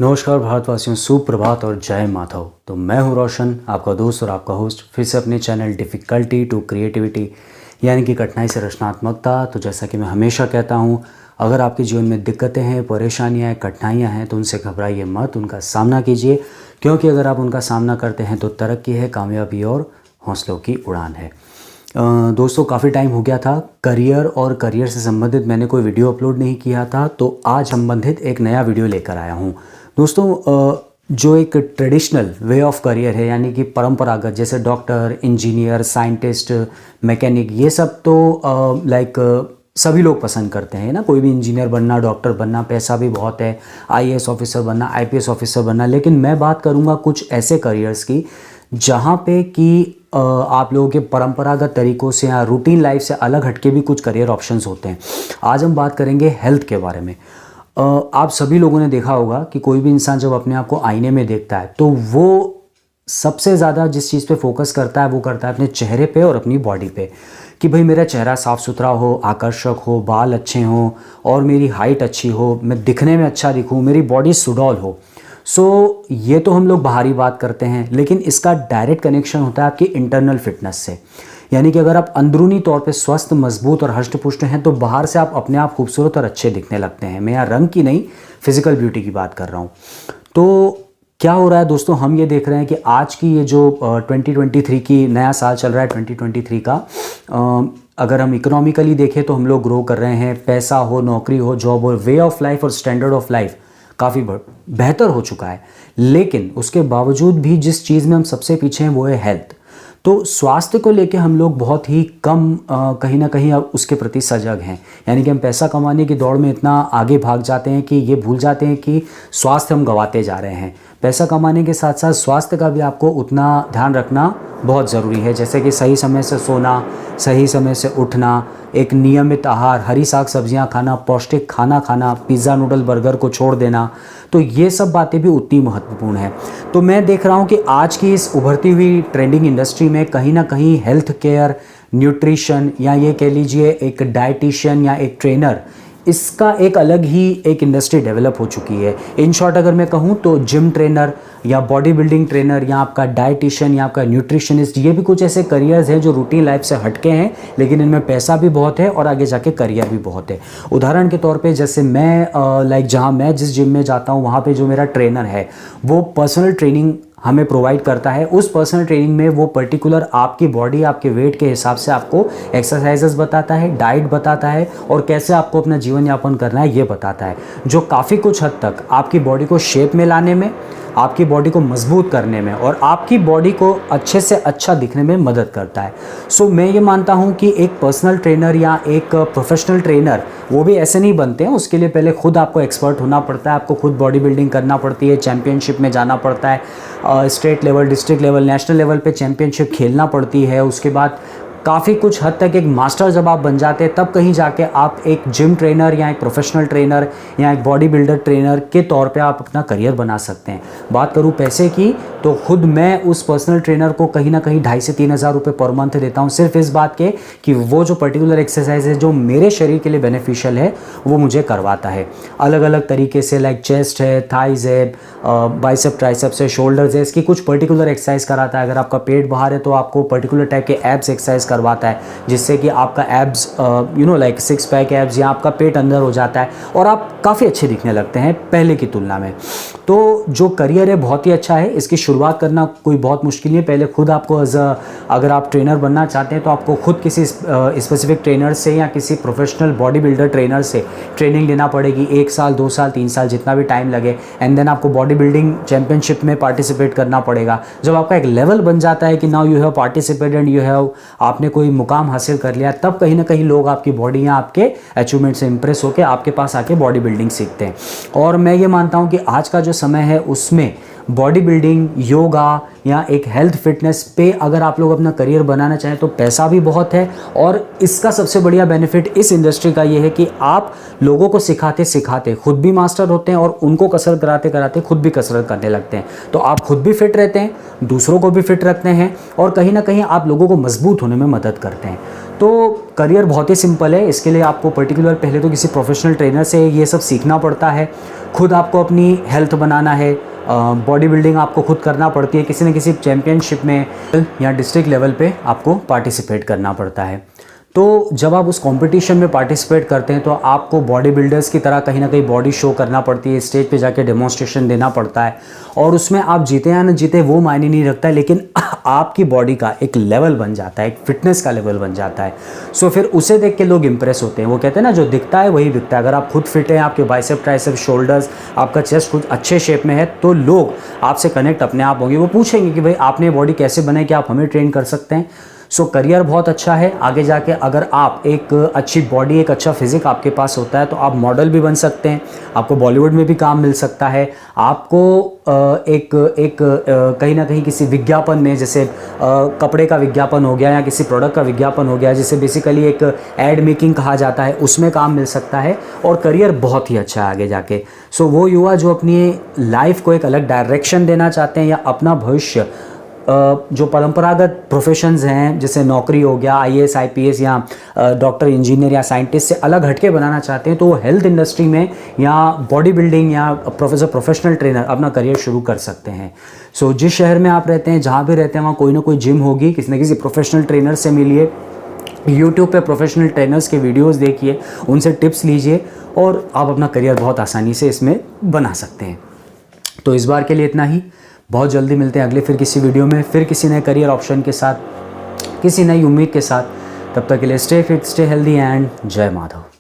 नमस्कार भारतवासियों, सुप्रभात और जय माधव। तो मैं हूं रोशन, आपका दोस्त और आपका होस्ट, फिर से अपने चैनल डिफ़िकल्टी टू क्रिएटिविटी यानी कि कठिनाई से रचनात्मकता। तो जैसा कि मैं हमेशा कहता हूं, अगर आपके जीवन में दिक्कतें हैं, परेशानियां हैं, कठिनाइयां हैं तो उनसे घबराइए मत, उनका सामना कीजिए, क्योंकि अगर आप उनका सामना करते हैं तो तरक्की है, कामयाबी और हौसलों की उड़ान है। दोस्तों, काफ़ी टाइम हो गया था करियर और करियर से संबंधित मैंने कोई वीडियो अपलोड नहीं किया था, तो आज संबंधित एक नया वीडियो लेकर आया हूं। दोस्तों, जो एक ट्रेडिशनल वे ऑफ करियर है, यानी कि परंपरागत, जैसे डॉक्टर, इंजीनियर, साइंटिस्ट, मैकेनिक, ये सब तो सभी लोग पसंद करते हैं ना। कोई भी इंजीनियर बनना, डॉक्टर बनना, पैसा भी बहुत है, आईएएस ऑफिसर बनना, आईपीएस ऑफिसर बनना। लेकिन मैं बात करूंगा कुछ ऐसे करियर्स की जहाँ पे कि आप लोगों के परंपरागत तरीक़ों से या रूटीन लाइफ से अलग हटके भी कुछ करियर ऑप्शंस होते हैं। आज हम बात करेंगे हेल्थ के बारे में। आप सभी लोगों ने देखा होगा कि कोई भी इंसान जब अपने आप को आईने में देखता है तो वो सबसे ज़्यादा जिस चीज़ पे फोकस करता है वो करता है अपने चेहरे पे और अपनी बॉडी पे, कि भाई मेरा चेहरा साफ़ सुथरा हो, आकर्षक हो, बाल अच्छे हों और मेरी हाइट अच्छी हो, मैं दिखने में अच्छा दिखूँ, मेरी बॉडी सुडौल हो। ये तो हम लोग बाहरी बात करते हैं, लेकिन इसका डायरेक्ट कनेक्शन होता है आपकी इंटरनल फिटनेस से। यानी कि अगर आप अंदरूनी तौर पे स्वस्थ, मजबूत और हष्ट-पुष्ट हैं तो बाहर से आप अपने आप खूबसूरत और अच्छे दिखने लगते हैं। मैं यहाँ रंग की नहीं, फिजिकल ब्यूटी की बात कर रहा हूँ। तो क्या हो रहा है दोस्तों, हम ये देख रहे हैं कि आज की ये जो 2023 की नया साल चल रहा है 2023 का, अगर हम इकोनॉमिकली देखें तो हम लोग ग्रो कर रहे हैं। पैसा हो, नौकरी हो, जॉब हो, वे ऑफ लाइफ और स्टैंडर्ड ऑफ लाइफ काफ़ी बेहतर हो चुका है। लेकिन उसके बावजूद भी जिस चीज़ में हम सबसे पीछे हैं वो है हेल्थ। तो स्वास्थ्य को लेके हम लोग बहुत ही कम कहीं ना कहीं अब उसके प्रति सजग हैं। यानी कि हम पैसा कमाने की दौड़ में इतना आगे भाग जाते हैं कि ये भूल जाते हैं कि स्वास्थ्य हम गंवाते जा रहे हैं। पैसा कमाने के साथ साथ स्वास्थ्य का भी आपको उतना ध्यान रखना बहुत ज़रूरी है, जैसे कि सही समय से सोना, सही समय से उठना, एक नियमित आहार, हरी साग सब्जियां खाना, पौष्टिक खाना खाना, पिज़्ज़ा, नूडल, बर्गर को छोड़ देना। तो ये सब बातें भी उतनी महत्वपूर्ण हैं। तो मैं देख रहा हूँ कि आज की इस उभरती हुई ट्रेंडिंग इंडस्ट्री में कहीं ना कहीं हेल्थ केयर, न्यूट्रिशन, या ये कह लीजिए एक डाइटिशियन या एक ट्रेनर, इसका एक अलग ही एक इंडस्ट्री डेवलप हो चुकी है। इन शॉर्ट अगर मैं कहूँ तो जिम ट्रेनर या बॉडी बिल्डिंग ट्रेनर या आपका डाइटिशियन या आपका न्यूट्रिशनिस्ट, ये भी कुछ ऐसे करियर्स हैं जो रूटीन लाइफ से हटके हैं, लेकिन इनमें पैसा भी बहुत है और आगे जाके करियर भी बहुत है। उदाहरण के तौर पे जैसे मैं जहाँ मैं जिस जिम में जाता हूँ वहाँ पे जो मेरा ट्रेनर है वो पर्सनल ट्रेनिंग हमें प्रोवाइड करता है। उस पर्सनल ट्रेनिंग में वो पर्टिकुलर आपकी बॉडी, आपके वेट के हिसाब से आपको एक्सरसाइजेस बताता है, डाइट बताता है और कैसे आपको अपना जीवन यापन करना है ये बताता है, जो काफ़ी कुछ हद तक आपकी बॉडी को शेप में लाने में, आपकी बॉडी को मजबूत करने में और आपकी बॉडी को अच्छे से अच्छा दिखने में मदद करता है। मैं ये मानता हूँ कि एक पर्सनल ट्रेनर या एक प्रोफेशनल ट्रेनर वो भी ऐसे नहीं बनते हैं। उसके लिए पहले खुद आपको एक्सपर्ट होना पड़ता है, आपको खुद बॉडी बिल्डिंग करना पड़ती है, चैम्पियनशिप में जाना पड़ता है, state level, district level, national level पे चैम्पियनशिप खेलना पड़ती है। उसके बाद काफ़ी कुछ हद तक एक मास्टर जब आप बन जाते हैं तब कहीं जाके आप एक जिम ट्रेनर या एक प्रोफेशनल ट्रेनर या एक बॉडी बिल्डर ट्रेनर के तौर पे आप अपना करियर बना सकते हैं। बात करूँ पैसे की तो खुद मैं उस पर्सनल ट्रेनर को कहीं ना कहीं 2,500 से 3,000 रुपये पर मंथ देता हूँ, सिर्फ इस बात के कि वो जो पर्टिकुलर एक्सरसाइज है जो मेरे शरीर के लिए बेनिफिशियल है वो मुझे करवाता है। अलग अलग तरीके से, लाइक चेस्ट है, थाइज है, बाइसेप ट्राइसेप्स है, शोल्डर्स है, इसकी कुछ पर्टिकुलर एक्सरसाइज कराता है। अगर आपका पेट बाहर है तो आपको पर्टिकुलर टाइप के एब्स एक्सरसाइज करवाता है, जिससे कि आपका एब्स लाइक 6 पैक एब्स या आपका पेट अंदर हो जाता है और आप काफ़ी अच्छे दिखने लगते हैं पहले की तुलना में। तो जो करियर है बहुत ही अच्छा है, इसकी शुरुआत करना कोई बहुत मुश्किल नहीं है। पहले खुद आपको अगर आप ट्रेनर बनना चाहते हैं तो आपको खुद किसी स्पेसिफिक ट्रेनर से या किसी प्रोफेशनल बॉडी बिल्डर ट्रेनर से ट्रेनिंग लेना पड़ेगी, 1 साल, 2 साल, 3 साल, जितना भी टाइम लगे। एंड देन आपको बॉडी बिल्डिंग चैंपियनशिप में पार्टिसिपेट करना पड़ेगा। जब आपका एक लेवल बन जाता है कि now you have participated, you have, आपने कोई मुकाम हासिल कर लिया, तब कहीं ना कहीं लोग आपकी बॉडी या आपके अचीवमेंट से इंप्रेस होकर आपके पास आके बॉडी बिल्डिंग सीखते हैं। और मैं ये मानता हूँ कि आज का जो समय है उसमें बॉडी बिल्डिंग, योगा या एक हेल्थ फिटनेस पे अगर आप लोग अपना करियर बनाना चाहें तो पैसा भी बहुत है। और इसका सबसे बढ़िया बेनिफिट इस इंडस्ट्री का ये है कि आप लोगों को सिखाते सिखाते खुद भी मास्टर होते हैं और उनको कसरत कराते कराते खुद भी कसरत करने लगते हैं। तो आप खुद भी फिट रहते हैं, दूसरों को भी फिट रखते हैं और कहीं ना कहीं आप लोगों को मजबूत होने में मदद करते हैं। तो करियर बहुत ही सिंपल है। इसके लिए आपको पर्टिकुलर पहले तो किसी प्रोफेशनल ट्रेनर से ये सब सीखना पड़ता है, खुद आपको अपनी हेल्थ बनाना है, बॉडी बिल्डिंग आपको खुद करना पड़ती है, किसी न किसी चैम्पियनशिप में या डिस्ट्रिक्ट लेवल पे आपको पार्टिसिपेट करना पड़ता है। तो जब आप उस कंपटीशन में पार्टिसिपेट करते हैं तो आपको बॉडी बिल्डर्स की तरह कहीं ना कहीं बॉडी शो करना पड़ती है, स्टेज पे जाके डेमोन्स्ट्रेशन देना पड़ता है और उसमें आप जीते या ना जीते वो मायने नहीं रखता है, लेकिन आपकी बॉडी का एक लेवल बन जाता है, एक फिटनेस का लेवल बन जाता है। सो फिर उसे देख के लोग इंप्रेस होते हैं। वो कहते हैं ना, जो दिखता है वही बिकता है। अगर आप खुद फिट हैं, आपके बाइसेप, ट्राइसेप, शोल्डर्स, आपका चेस्ट कुछ अच्छे शेप में है तो लोग आपसे कनेक्ट अपने आप होंगे। वो पूछेंगे कि भाई आपने बॉडी कैसे बनाई, क्या आप हमें ट्रेन कर सकते हैं। सो करियर बहुत अच्छा है। आगे जाके अगर आप एक अच्छी बॉडी, एक अच्छा फिजिक आपके पास होता है तो आप मॉडल भी बन सकते हैं, आपको बॉलीवुड में भी काम मिल सकता है, आपको कहीं ना कहीं किसी विज्ञापन में, जैसे कपड़े का विज्ञापन हो गया या किसी प्रोडक्ट का विज्ञापन हो गया, जिसे बेसिकली एक एड मेकिंग कहा जाता है, उसमें काम मिल सकता है और करियर बहुत ही अच्छा है आगे जाके। सो वो युवा जो अपनी लाइफ को एक अलग डायरेक्शन देना चाहते हैं या अपना भविष्य जो परंपरागत प्रोफेशंस हैं, जैसे नौकरी हो गया, आईएएस, आईपीएस या डॉक्टर, इंजीनियर या साइंटिस्ट से अलग हटके बनाना चाहते हैं, तो वो हेल्थ इंडस्ट्री में या बॉडी बिल्डिंग या प्रोफेशनल ट्रेनर अपना करियर शुरू कर सकते हैं। सो जिस शहर में आप रहते हैं, जहाँ भी रहते हैं, वहाँ कोई ना कोई जिम होगी, किसी न किसी प्रोफेशनल ट्रेनर से मिलिए, यूट्यूब पे प्रोफेशनल ट्रेनर्स के वीडियोस देखिए, उनसे टिप्स लीजिए और आप अपना करियर बहुत आसानी से इसमें बना सकते हैं। तो इस बार के लिए इतना ही। बहुत जल्दी मिलते हैं अगले फिर किसी वीडियो में, फिर किसी नए करियर ऑप्शन के साथ, किसी नई उम्मीद के साथ। तब तक के लिए stay fit, stay healthy and जय माधव।